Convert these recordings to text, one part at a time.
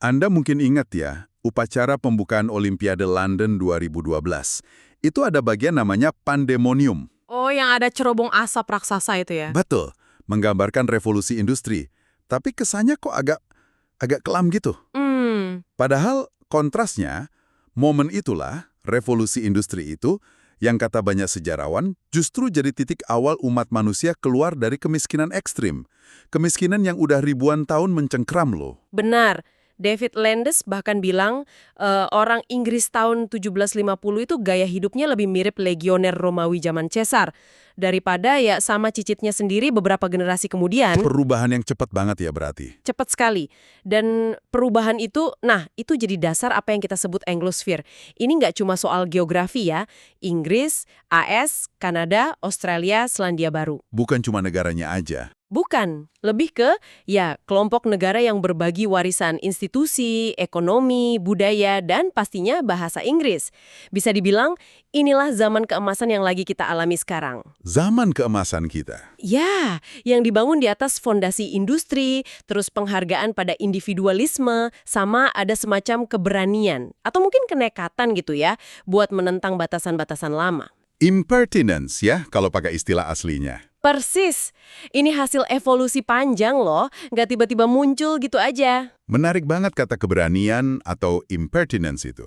Anda mungkin ingat ya, upacara pembukaan Olimpiade London 2012. Itu ada bagian namanya pandemonium. Oh, yang ada cerobong asap raksasa itu ya? Betul, menggambarkan revolusi industri. Tapi kesannya kok agak kelam gitu. Padahal kontrasnya, momen itulah, revolusi industri itu, yang kata banyak sejarawan, justru jadi titik awal umat manusia keluar dari kemiskinan ekstrim. Kemiskinan yang udah ribuan tahun mencengkram loh. Benar. David Landes bahkan bilang orang Inggris tahun 1750 itu gaya hidupnya lebih mirip legioner Romawi zaman Caesar daripada ya sama cicitnya sendiri beberapa generasi kemudian. Perubahan yang cepat banget ya berarti. Cepat sekali. Dan perubahan itu, itu jadi dasar apa yang kita sebut Anglosphere. Ini nggak cuma soal geografi ya. Inggris, AS, Kanada, Australia, Selandia Baru. Bukan cuma negaranya aja. Bukan, lebih ke kelompok negara yang berbagi warisan institusi, ekonomi, budaya, dan pastinya bahasa Inggris. Bisa dibilang, inilah zaman keemasan yang lagi kita alami sekarang. Zaman keemasan kita. Ya, yang dibangun di atas fondasi industri, terus penghargaan pada individualisme, sama ada semacam keberanian, atau mungkin kenekatan gitu ya, buat menentang batasan-batasan lama. Impertinence ya, kalau pakai istilah aslinya. Persis. Ini hasil evolusi panjang loh, nggak tiba-tiba muncul gitu aja. Menarik banget kata keberanian atau impertinence itu.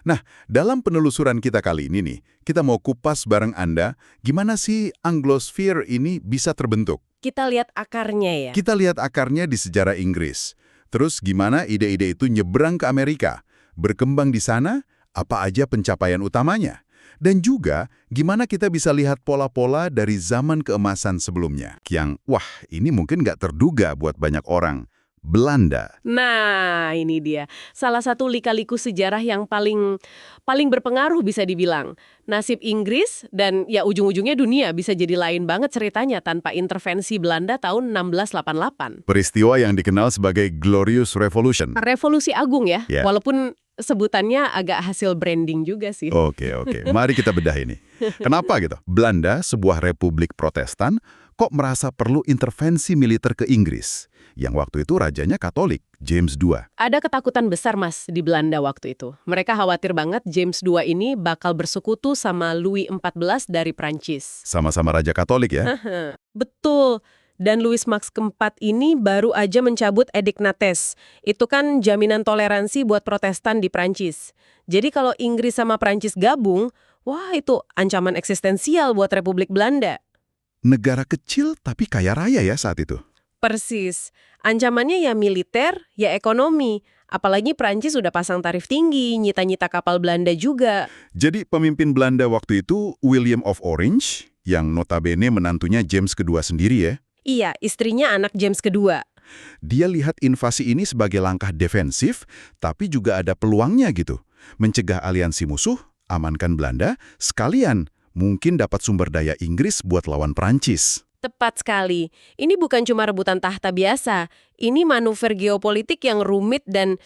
Nah, dalam penelusuran kita kali ini nih, kita mau kupas bareng Anda, gimana sih Anglosphere ini bisa terbentuk? Kita lihat akarnya ya. Kita lihat akarnya di sejarah Inggris. Terus gimana ide-ide itu nyebrang ke Amerika? Berkembang di sana, apa aja pencapaian utamanya? Dan juga, gimana kita bisa lihat pola-pola dari zaman keemasan sebelumnya. Yang, wah, ini mungkin nggak terduga buat banyak orang. Belanda. Nah, ini dia. Salah satu lika-liku sejarah yang paling berpengaruh bisa dibilang. Nasib Inggris dan ya ujung-ujungnya dunia bisa jadi lain banget ceritanya tanpa intervensi Belanda tahun 1688. Peristiwa yang dikenal sebagai Glorious Revolution. Revolusi Agung ya, Yeah. walaupun sebutannya agak hasil branding juga sih. Oke. Mari kita bedah ini. Kenapa gitu? Belanda, sebuah republik Protestan, kok merasa perlu intervensi militer ke Inggris? Yang waktu itu rajanya Katolik, James II. Ada ketakutan besar, Mas, di Belanda waktu itu. Mereka khawatir banget James II ini bakal bersekutu sama Louis XIV dari Prancis. Sama-sama Raja Katolik ya? Betul. Dan Louis Max keempat ini baru aja mencabut Edict Nantes. Itu kan jaminan toleransi buat Protestan di Prancis. Jadi kalau Inggris sama Prancis gabung, wah itu ancaman eksistensial buat Republik Belanda. Negara kecil tapi kaya raya ya saat itu. Persis. Ancamannya ya militer, ya ekonomi. Apalagi Prancis sudah pasang tarif tinggi, nyita-nyita kapal Belanda juga. Jadi pemimpin Belanda waktu itu William of Orange, yang notabene menantunya James kedua sendiri ya. Iya, istrinya anak James kedua. Dia lihat invasi ini sebagai langkah defensif, tapi juga ada peluangnya gitu. Mencegah aliansi musuh, amankan Belanda, sekalian mungkin dapat sumber daya Inggris buat lawan Prancis. Tepat sekali. Ini bukan cuma rebutan tahta biasa. Ini manuver geopolitik yang rumit dan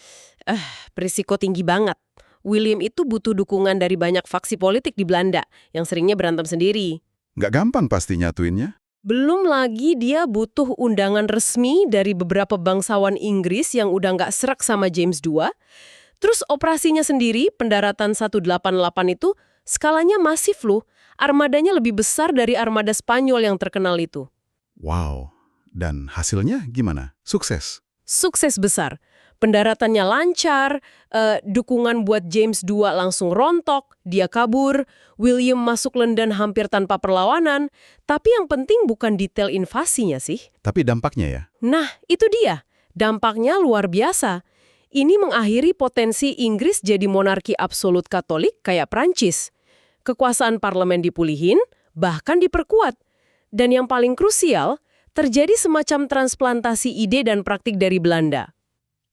berisiko tinggi banget. William itu butuh dukungan dari banyak faksi politik di Belanda, yang seringnya berantem sendiri. Nggak gampang pasti nyatuinnya. Belum lagi dia butuh undangan resmi dari beberapa bangsawan Inggris yang udah nggak serak sama James II. Terus operasinya sendiri, pendaratan 188 itu, skalanya masif loh. Armadanya lebih besar dari armada Spanyol yang terkenal itu. Wow, dan hasilnya gimana? Sukses? Sukses besar. Pendaratannya lancar, dukungan buat James II langsung rontok, dia kabur, William masuk London hampir tanpa perlawanan, tapi yang penting bukan detail invasinya sih. Tapi dampaknya ya? Nah, itu dia. Dampaknya luar biasa. Ini mengakhiri potensi Inggris jadi monarki absolut Katolik kayak Prancis. Kekuasaan parlemen dipulihin, bahkan diperkuat. Dan yang paling krusial, terjadi semacam transplantasi ide dan praktik dari Belanda.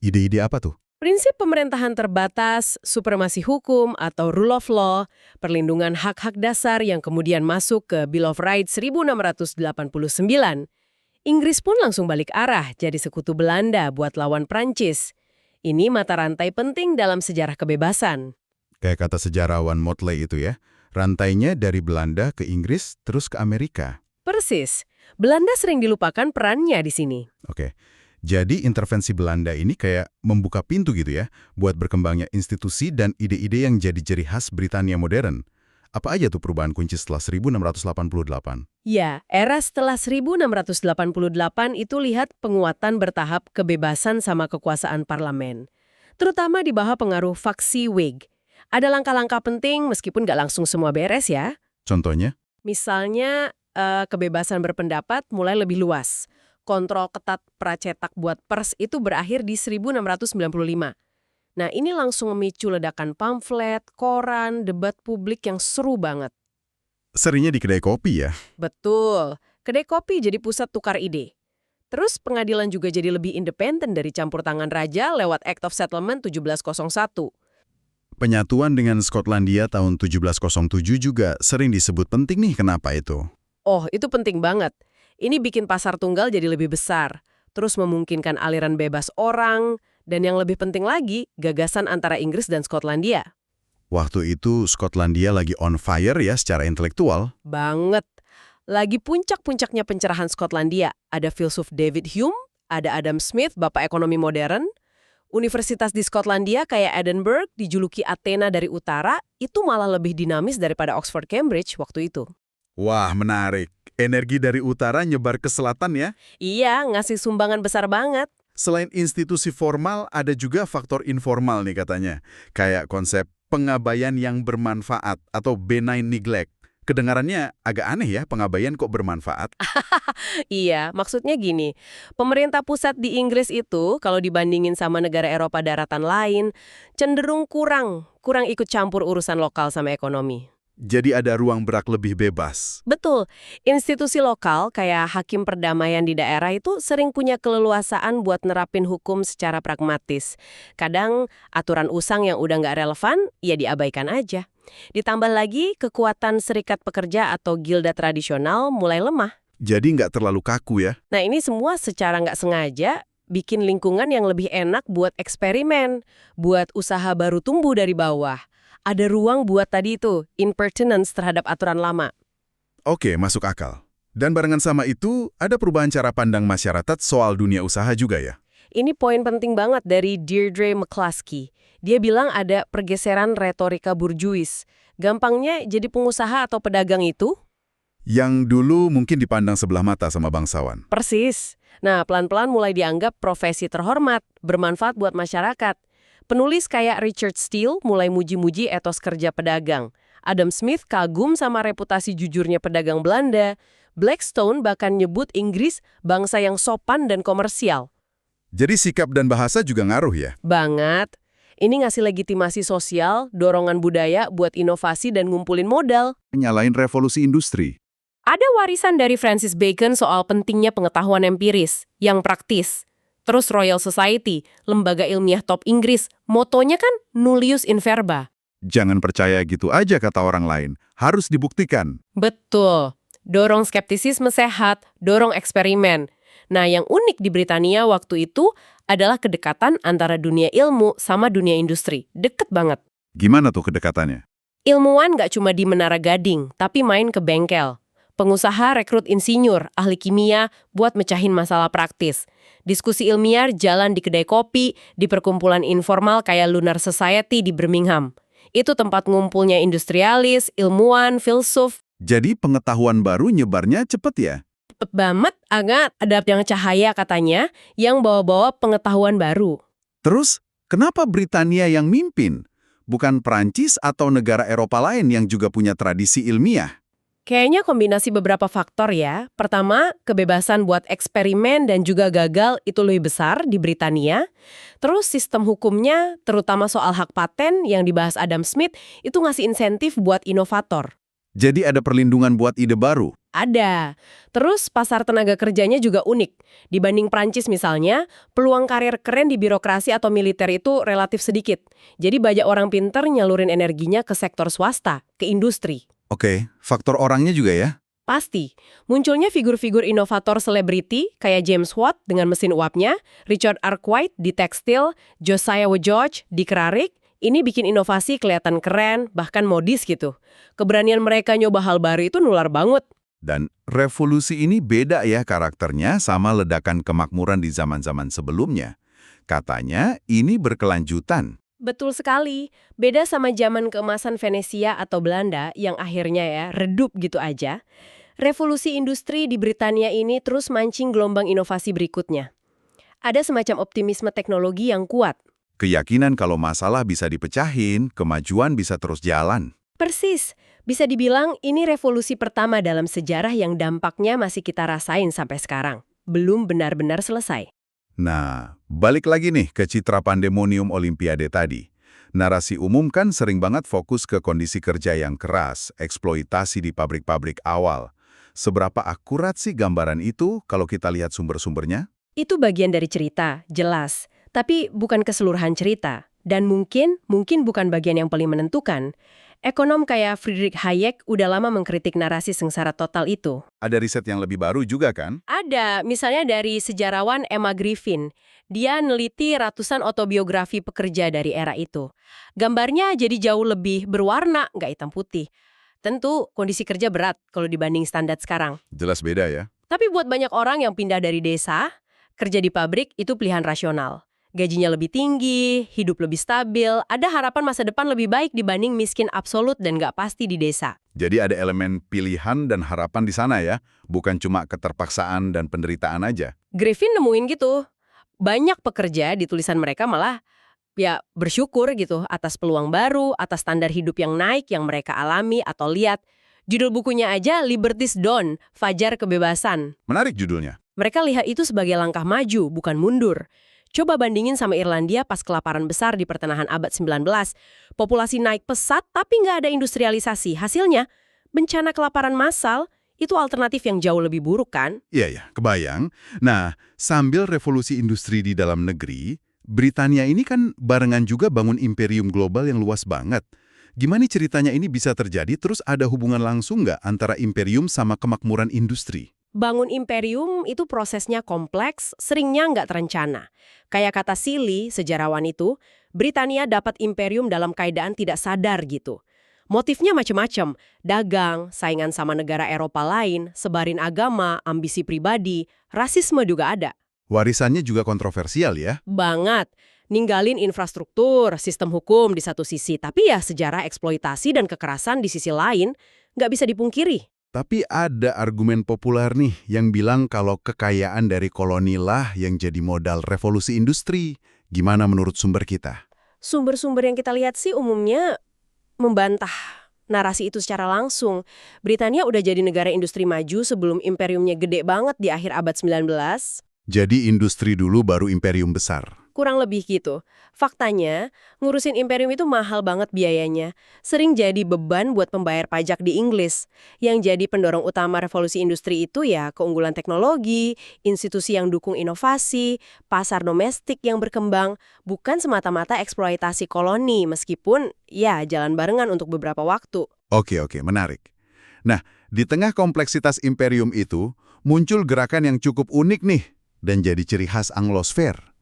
Ide-ide apa tuh? Prinsip pemerintahan terbatas, supremasi hukum atau rule of law, perlindungan hak-hak dasar yang kemudian masuk ke Bill of Rights 1689. Inggris pun langsung balik arah jadi sekutu Belanda buat lawan Prancis. Ini mata rantai penting dalam sejarah kebebasan. Kayak kata sejarawan Motley itu ya, rantainya dari Belanda ke Inggris terus ke Amerika. Persis. Belanda sering dilupakan perannya di sini. Oke. Jadi intervensi Belanda ini kayak membuka pintu gitu ya, buat berkembangnya institusi dan ide-ide yang jadi ciri khas Britania modern. Apa aja tuh perubahan kunci setelah 1688? Ya, era setelah 1688 itu lihat penguatan bertahap kebebasan sama kekuasaan parlemen. Terutama di bawah pengaruh faksi Whig. Ada langkah-langkah penting meskipun nggak langsung semua beres ya. Contohnya? Misalnya, kebebasan berpendapat mulai lebih luas. Kontrol ketat pracetak buat pers itu berakhir di 1695. Nah, ini langsung memicu ledakan pamflet, koran, debat publik yang seru banget. Seringnya di kedai kopi ya? Betul. Kedai kopi jadi pusat tukar ide. Terus pengadilan juga jadi lebih independen dari campur tangan raja lewat Act of Settlement 1701. Penyatuan dengan Skotlandia tahun 1707 juga sering disebut penting nih, kenapa itu? Oh, itu penting banget. Ini bikin pasar tunggal jadi lebih besar. Terus memungkinkan aliran bebas orang. Dan yang lebih penting lagi, gagasan antara Inggris dan Skotlandia. Waktu itu Skotlandia lagi on fire ya secara intelektual. Banget. Lagi puncak-puncaknya pencerahan Skotlandia. Ada filsuf David Hume, ada Adam Smith, bapak ekonomi modern. Universitas di Skotlandia kayak Edinburgh, dijuluki Athena dari utara, itu malah lebih dinamis daripada Oxford Cambridge waktu itu. Wah, menarik. Energi dari utara nyebar ke selatan ya? Iya, ngasih sumbangan besar banget. Selain institusi formal, ada juga faktor informal nih katanya. Kayak konsep pengabaian yang bermanfaat atau benign neglect. Kedengarannya agak aneh ya, pengabaian kok bermanfaat. Iya, maksudnya gini, pemerintah pusat di Inggris itu kalau dibandingin sama negara Eropa daratan lain, cenderung kurang ikut campur urusan lokal sama ekonomi. Jadi ada ruang gerak lebih bebas. Betul, institusi lokal kayak hakim perdamaian di daerah itu sering punya keleluasaan buat nerapin hukum secara pragmatis. Kadang aturan usang yang udah nggak relevan, ya diabaikan aja. Ditambah lagi kekuatan serikat pekerja atau gilda tradisional mulai lemah. Jadi nggak terlalu kaku ya? Nah ini semua secara nggak sengaja bikin lingkungan yang lebih enak buat eksperimen, buat usaha baru tumbuh dari bawah. Ada ruang buat tadi itu, impertinence terhadap aturan lama. Oke, masuk akal. Dan barengan sama itu, ada perubahan cara pandang masyarakat soal dunia usaha juga ya? Ini poin penting banget dari Deirdre McCloskey. Dia bilang ada pergeseran retorika burjuis. Gampangnya jadi pengusaha atau pedagang itu? Yang dulu mungkin dipandang sebelah mata sama bangsawan. Persis. Nah, pelan-pelan mulai dianggap profesi terhormat, bermanfaat buat masyarakat. Penulis kayak Richard Steele mulai muji-muji etos kerja pedagang. Adam Smith kagum sama reputasi jujurnya pedagang Belanda. Blackstone bahkan nyebut Inggris bangsa yang sopan dan komersial. Jadi sikap dan bahasa juga ngaruh ya? Banget. Ini ngasih legitimasi sosial, dorongan budaya buat inovasi dan ngumpulin modal. Nyalain revolusi industri. Ada warisan dari Francis Bacon soal pentingnya pengetahuan empiris, yang praktis. Terus Royal Society, lembaga ilmiah top Inggris, motonya kan nullius in verba. Jangan percaya gitu aja kata orang lain, harus dibuktikan. Betul. Dorong skeptisisme sehat, dorong eksperimen. Nah, yang unik di Britania waktu itu adalah kedekatan antara dunia ilmu sama dunia industri. Deket banget. Gimana tuh kedekatannya? Ilmuwan nggak cuma di Menara Gading, tapi main ke bengkel. Pengusaha rekrut insinyur, ahli kimia, buat mecahin masalah praktis. Diskusi ilmiah jalan di kedai kopi, di perkumpulan informal kayak Lunar Society di Birmingham. Itu tempat ngumpulnya industrialis, ilmuwan, filsuf. Jadi pengetahuan baru nyebarnya cepet ya? Cepet banget, agak ada yang cahaya katanya, yang bawa-bawa pengetahuan baru. Terus, kenapa Britania yang mimpin? Bukan Prancis atau negara Eropa lain yang juga punya tradisi ilmiah? Kayaknya kombinasi beberapa faktor ya. Pertama, kebebasan buat eksperimen dan juga gagal itu lebih besar di Britania. Terus sistem hukumnya, terutama soal hak paten yang dibahas Adam Smith, itu ngasih insentif buat inovator. Jadi ada perlindungan buat ide baru? Ada. Terus pasar tenaga kerjanya juga unik. Dibanding Prancis misalnya, peluang karir keren di birokrasi atau militer itu relatif sedikit. Jadi banyak orang pinter nyalurin energinya ke sektor swasta, ke industri. Oke, faktor orangnya juga ya? Pasti. Munculnya figur-figur inovator selebriti kayak James Watt dengan mesin uapnya, Richard Arkwright di tekstil, Josiah George di keramik, ini bikin inovasi kelihatan keren, bahkan modis gitu. Keberanian mereka nyoba hal baru itu nular banget. Dan revolusi ini beda ya karakternya sama ledakan kemakmuran di zaman-zaman sebelumnya. Katanya ini berkelanjutan. Betul sekali. Beda sama zaman keemasan Venesia atau Belanda yang akhirnya ya redup gitu aja. Revolusi industri di Britania ini terus mancing gelombang inovasi berikutnya. Ada semacam optimisme teknologi yang kuat. Keyakinan kalau masalah bisa dipecahin, kemajuan bisa terus jalan. Persis. Bisa dibilang ini revolusi pertama dalam sejarah yang dampaknya masih kita rasain sampai sekarang. Belum benar-benar selesai. Nah, balik lagi nih ke citra pandemonium Olimpiade tadi. Narasi umum kan sering banget fokus ke kondisi kerja yang keras, eksploitasi di pabrik-pabrik awal. Seberapa akurat sih gambaran itu kalau kita lihat sumber-sumbernya? Itu bagian dari cerita, jelas. Tapi bukan keseluruhan cerita. Dan mungkin bukan bagian yang paling menentukan. Ekonom kayak Friedrich Hayek udah lama mengkritik narasi sengsara total itu. Ada riset yang lebih baru juga kan? Ada, misalnya dari sejarawan Emma Griffin. Dia neliti ratusan autobiografi pekerja dari era itu. Gambarnya jadi jauh lebih berwarna, nggak hitam putih. Tentu kondisi kerja berat kalau dibanding standar sekarang. Jelas beda ya. Tapi buat banyak orang yang pindah dari desa, kerja di pabrik itu pilihan rasional. Gajinya lebih tinggi, hidup lebih stabil, ada harapan masa depan lebih baik dibanding miskin absolut dan nggak pasti di desa. Jadi ada elemen pilihan dan harapan di sana ya, bukan cuma keterpaksaan dan penderitaan aja. Griffin nemuin gitu. Banyak pekerja di tulisan mereka malah ya bersyukur gitu atas peluang baru, atas standar hidup yang naik yang mereka alami atau lihat. Judul bukunya aja Liberty's Dawn, Fajar Kebebasan. Menarik judulnya. Mereka lihat itu sebagai langkah maju, bukan mundur. Coba bandingin sama Irlandia pas kelaparan besar di pertengahan abad 19. Populasi naik pesat tapi nggak ada industrialisasi. Hasilnya, bencana kelaparan massal itu alternatif yang jauh lebih buruk kan? Iya, kebayang. Nah, sambil revolusi industri di dalam negeri, Britania ini kan barengan juga bangun imperium global yang luas banget. Gimana ceritanya ini bisa terjadi terus ada hubungan langsung nggak antara imperium sama kemakmuran industri? Bangun imperium itu prosesnya kompleks, seringnya nggak terencana. Kayak kata Seeley, sejarawan itu, Britania dapat imperium dalam keadaan tidak sadar gitu. Motifnya macam-macam, dagang, saingan sama negara Eropa lain, sebarin agama, ambisi pribadi, rasisme juga ada. Warisannya juga kontroversial ya? Banget. Ninggalin infrastruktur, sistem hukum di satu sisi, tapi ya sejarah eksploitasi dan kekerasan di sisi lain nggak bisa dipungkiri. Tapi ada argumen populer nih yang bilang kalau kekayaan dari koloni lah yang jadi modal revolusi industri. Gimana menurut sumber kita? Sumber-sumber yang kita lihat sih umumnya membantah narasi itu secara langsung. Britania udah jadi negara industri maju sebelum imperiumnya gede banget di akhir abad 19. Jadi industri dulu baru imperium besar. Kurang lebih gitu. Faktanya, ngurusin imperium itu mahal banget biayanya. Sering jadi beban buat pembayar pajak di Inggris. Yang jadi pendorong utama revolusi industri itu ya keunggulan teknologi, institusi yang dukung inovasi, pasar domestik yang berkembang, bukan semata-mata eksploitasi koloni, meskipun ya jalan barengan untuk beberapa waktu. Oke, menarik. Nah, di tengah kompleksitas imperium itu, muncul gerakan yang cukup unik nih, dan jadi ciri khas Anglosfer.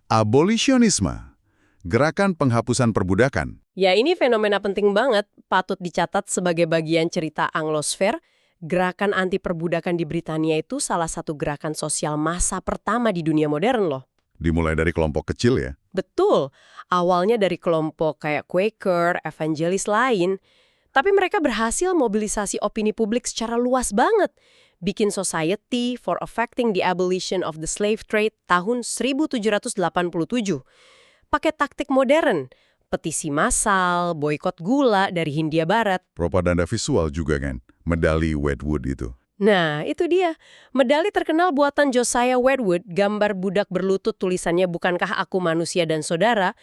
Abolisionisme, gerakan penghapusan perbudakan. Ya ini fenomena penting banget, patut dicatat sebagai bagian cerita Anglosfer. Gerakan anti perbudakan di Britania itu salah satu gerakan sosial massa pertama di dunia modern loh. Dimulai dari kelompok kecil ya? Betul, awalnya dari kelompok kayak Quaker, evangelis lain. Tapi mereka berhasil mobilisasi opini publik secara luas banget. Bikin Society for Effecting the Abolition of the Slave Trade tahun 1787. Pakai taktik modern, petisi massal, boikot gula dari Hindia Barat. Propaganda visual juga kan, medali Wedgwood itu. Nah, itu dia. Medali terkenal buatan Josiah Wedgwood, gambar budak berlutut tulisannya "Bukankah aku manusia dan saudara?"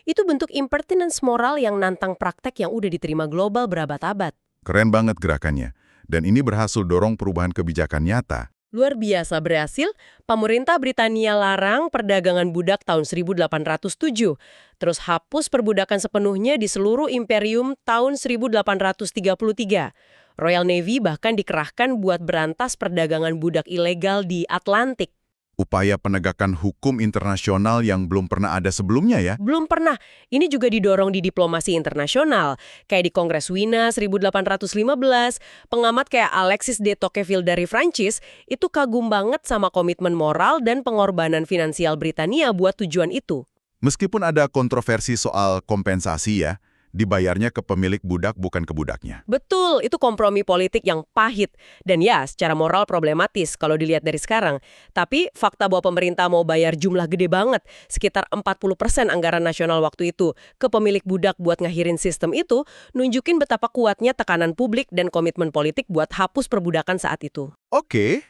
Itu bentuk impertinence moral yang nantang praktek yang udah diterima global berabad-abad. Keren banget gerakannya. Dan ini berhasil dorong perubahan kebijakan nyata. Luar biasa berhasil, pemerintah Britania larang perdagangan budak tahun 1807. Terus hapus perbudakan sepenuhnya di seluruh imperium tahun 1833. Royal Navy bahkan dikerahkan buat berantas perdagangan budak ilegal di Atlantik. upaya penegakan hukum internasional yang belum pernah ada sebelumnya ya. Belum pernah. Ini juga didorong di diplomasi internasional. Kayak di Kongres Wina 1815, pengamat kayak Alexis de Tocqueville dari Prancis itu kagum banget sama komitmen moral dan pengorbanan finansial Britania buat tujuan itu. Meskipun ada kontroversi soal kompensasi ya, dibayarnya ke pemilik budak bukan ke budaknya. Betul, itu kompromi politik yang pahit. Dan ya, secara moral problematis kalau dilihat dari sekarang. Tapi fakta bahwa pemerintah mau bayar jumlah gede banget, sekitar 40% anggaran nasional waktu itu, ke pemilik budak buat ngakhirin sistem itu, nunjukin betapa kuatnya tekanan publik dan komitmen politik buat hapus perbudakan saat itu. Oke.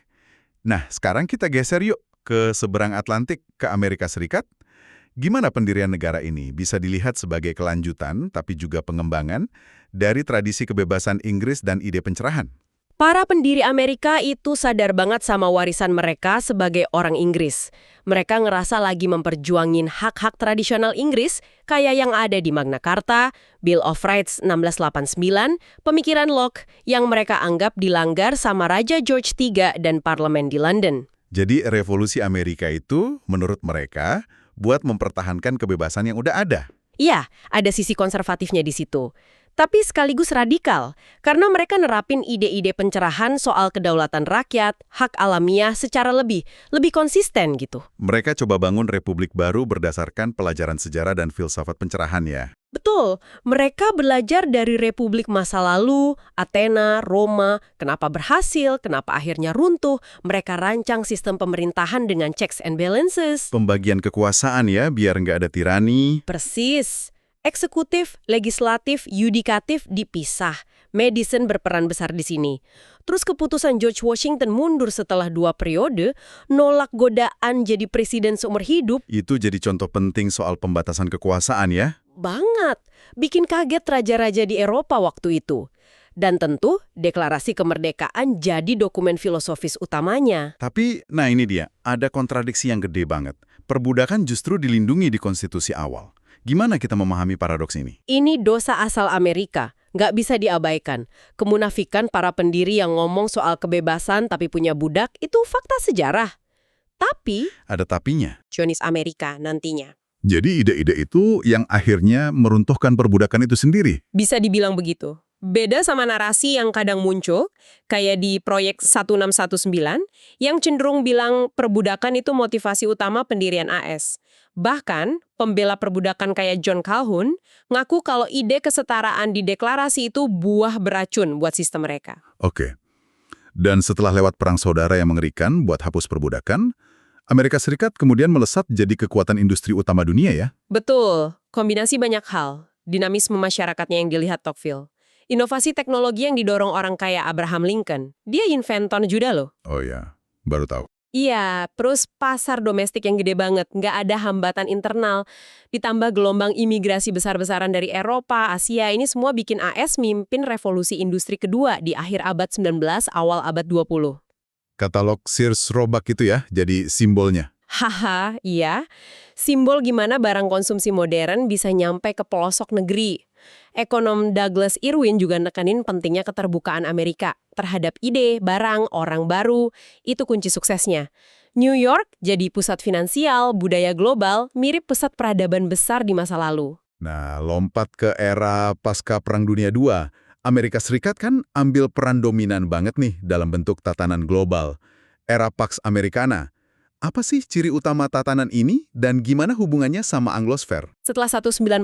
Nah, sekarang kita geser yuk ke seberang Atlantik, ke Amerika Serikat. Gimana pendirian negara ini bisa dilihat sebagai kelanjutan, tapi juga pengembangan dari tradisi kebebasan Inggris dan ide pencerahan? Para pendiri Amerika itu sadar banget sama warisan mereka sebagai orang Inggris. Mereka ngerasa lagi memperjuangin hak-hak tradisional Inggris kayak yang ada di Magna Carta, Bill of Rights 1689, pemikiran Locke yang mereka anggap dilanggar sama Raja George III dan parlemen di London. Jadi revolusi Amerika itu, menurut mereka, buat mempertahankan kebebasan yang udah ada. Iya, ada sisi konservatifnya di situ. Tapi sekaligus radikal, karena mereka nerapin ide-ide pencerahan soal kedaulatan rakyat, hak alamiah secara lebih konsisten gitu. Mereka coba bangun republik baru berdasarkan pelajaran sejarah dan filsafat pencerahan ya. Betul, mereka belajar dari republik masa lalu, Athena, Roma, kenapa berhasil, kenapa akhirnya runtuh, mereka rancang sistem pemerintahan dengan checks and balances. Pembagian kekuasaan ya, biar nggak ada tirani. Persis. Eksekutif, legislatif, yudikatif dipisah. Madison berperan besar di sini. Terus keputusan George Washington mundur setelah 2 periode, nolak godaan jadi presiden seumur hidup. Itu jadi contoh penting soal pembatasan kekuasaan ya. Banget. Bikin kaget raja-raja di Eropa waktu itu. Dan tentu, deklarasi kemerdekaan jadi dokumen filosofis utamanya. Tapi, nah ini dia, ada kontradiksi yang gede banget. Perbudakan justru dilindungi di konstitusi awal. Gimana kita memahami paradoks ini? Ini dosa asal Amerika, nggak bisa diabaikan. Kemunafikan para pendiri yang ngomong soal kebebasan tapi punya budak itu fakta sejarah. Tapi, Ada tapinya. Zionis Amerika nantinya. Jadi ide-ide itu yang akhirnya meruntuhkan perbudakan itu sendiri. Bisa dibilang begitu. Beda sama narasi yang kadang muncul, kayak di proyek 1619, yang cenderung bilang perbudakan itu motivasi utama pendirian AS. Bahkan, pembela perbudakan kayak John Calhoun ngaku kalau ide kesetaraan di deklarasi itu buah beracun buat sistem mereka. Oke. Dan setelah lewat perang saudara yang mengerikan buat hapus perbudakan, Amerika Serikat kemudian melesat jadi kekuatan industri utama dunia ya? Betul, kombinasi banyak hal. Dinamisme masyarakatnya yang dilihat Tocqueville. Inovasi teknologi yang didorong orang kayak Abraham Lincoln. Dia inventor juga loh. Oh ya, baru tahu. Iya, terus pasar domestik yang gede banget, nggak ada hambatan internal. Ditambah gelombang imigrasi besar-besaran dari Eropa, Asia, ini semua bikin AS mimpin revolusi industri kedua di akhir abad 19, awal abad 20. Katalog Sears Roebuck itu ya, jadi simbolnya. Haha, iya. Simbol gimana barang konsumsi modern bisa nyampe ke pelosok negeri. Ekonom Douglas Irwin juga nekanin pentingnya keterbukaan Amerika terhadap ide, barang, orang baru. Itu kunci suksesnya. New York jadi pusat finansial, budaya global, mirip pusat peradaban besar di masa lalu. Nah, lompat ke era pasca Perang Dunia II. Amerika Serikat kan ambil peran dominan banget nih dalam bentuk tatanan global. Era Pax Americana. Apa sih ciri utama tatanan ini dan gimana hubungannya sama Anglosfer? Setelah 1945,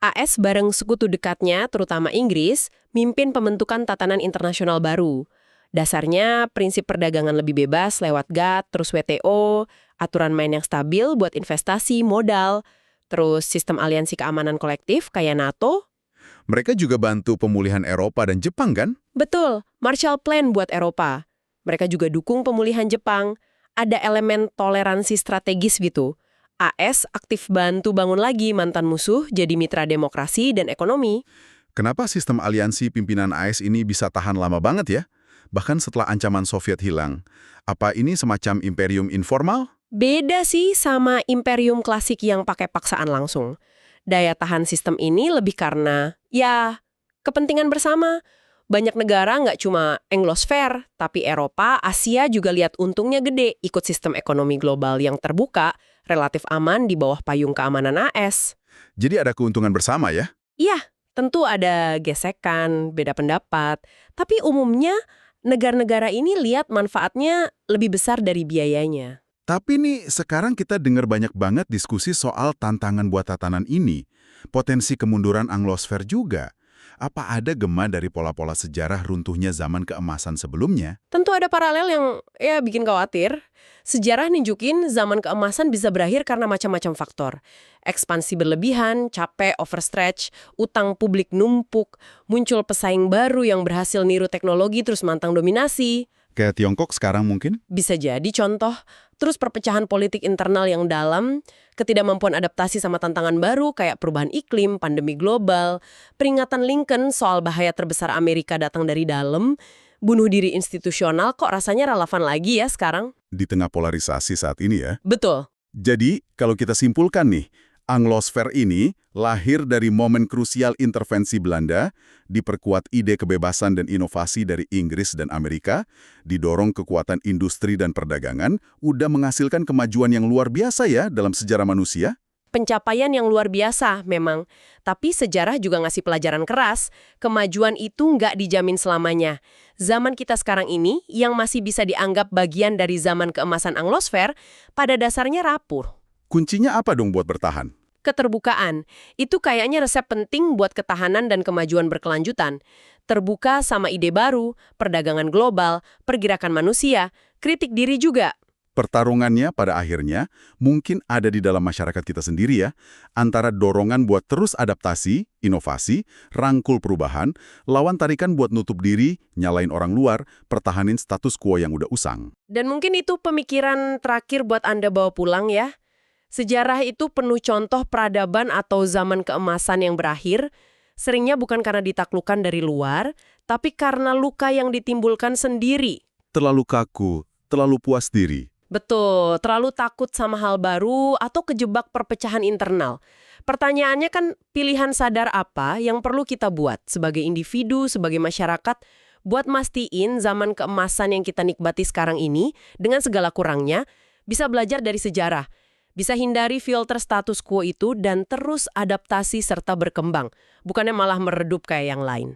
AS bareng sekutu dekatnya, terutama Inggris, mimpin pembentukan tatanan internasional baru. Dasarnya prinsip perdagangan lebih bebas lewat GATT, terus WTO, aturan main yang stabil buat investasi, modal, terus sistem aliansi keamanan kolektif kayak NATO. Mereka juga bantu pemulihan Eropa dan Jepang kan? Betul, Marshall Plan buat Eropa. Mereka juga dukung pemulihan Jepang. Ada elemen toleransi strategis gitu. AS aktif bantu bangun lagi mantan musuh jadi mitra demokrasi dan ekonomi. Kenapa sistem aliansi pimpinan AS ini bisa tahan lama banget ya? Bahkan setelah ancaman Soviet hilang. Apa ini semacam imperium informal? Beda sih sama imperium klasik yang pakai paksaan langsung. Daya tahan sistem ini lebih karena, ya, kepentingan bersama. Banyak negara nggak cuma Anglosphere, tapi Eropa, Asia juga lihat untungnya gede ikut sistem ekonomi global yang terbuka, relatif aman di bawah payung keamanan AS. Jadi ada keuntungan bersama ya? Iya, tentu ada gesekan, beda pendapat, tapi umumnya negara-negara ini lihat manfaatnya lebih besar dari biayanya. Tapi nih, sekarang kita dengar banyak banget diskusi soal tantangan buat tatanan ini. Potensi kemunduran Anglosfer juga. Apa ada gema dari pola-pola sejarah runtuhnya zaman keemasan sebelumnya? Tentu ada paralel yang bikin khawatir. Sejarah nunjukin zaman keemasan bisa berakhir karena macam-macam faktor. Ekspansi berlebihan, capek, overstretch, utang publik numpuk, muncul pesaing baru yang berhasil niru teknologi terus mantang dominasi. Kayak Tiongkok sekarang mungkin? Bisa jadi contoh. Terus perpecahan politik internal yang dalam, ketidakmampuan adaptasi sama tantangan baru kayak perubahan iklim, pandemi global, peringatan Lincoln soal bahaya terbesar Amerika datang dari dalam, bunuh diri institusional kok rasanya relevan lagi ya sekarang? Di tengah polarisasi saat ini ya. Betul. Jadi, kalau kita simpulkan nih, Anglosfer ini lahir dari momen krusial intervensi Belanda, diperkuat ide kebebasan dan inovasi dari Inggris dan Amerika, didorong kekuatan industri dan perdagangan, udah menghasilkan kemajuan yang luar biasa ya dalam sejarah manusia. Pencapaian yang luar biasa memang, tapi sejarah juga ngasih pelajaran keras, kemajuan itu nggak dijamin selamanya. Zaman kita sekarang ini, yang masih bisa dianggap bagian dari zaman keemasan Anglosfer, pada dasarnya rapuh. Kuncinya apa dong buat bertahan? Keterbukaan. Itu kayaknya resep penting buat ketahanan dan kemajuan berkelanjutan. Terbuka sama ide baru, perdagangan global, pergerakan manusia, kritik diri juga. Pertarungannya pada akhirnya mungkin ada di dalam masyarakat kita sendiri ya, antara dorongan buat terus adaptasi, inovasi, rangkul perubahan, lawan tarikan buat nutup diri, nyalain orang luar, pertahanin status quo yang udah usang. Dan mungkin itu pemikiran terakhir buat Anda bawa pulang ya. Sejarah itu penuh contoh peradaban atau zaman keemasan yang berakhir, seringnya bukan karena ditaklukkan dari luar, tapi karena luka yang ditimbulkan sendiri. Terlalu kaku, terlalu puas diri. Betul, terlalu takut sama hal baru atau kejebak perpecahan internal. Pertanyaannya kan pilihan sadar apa yang perlu kita buat sebagai individu, sebagai masyarakat, buat mastiin zaman keemasan yang kita nikmati sekarang ini, dengan segala kurangnya, bisa belajar dari sejarah. Bisa hindari filter status quo itu dan terus adaptasi serta berkembang, bukannya malah meredup kayak yang lain.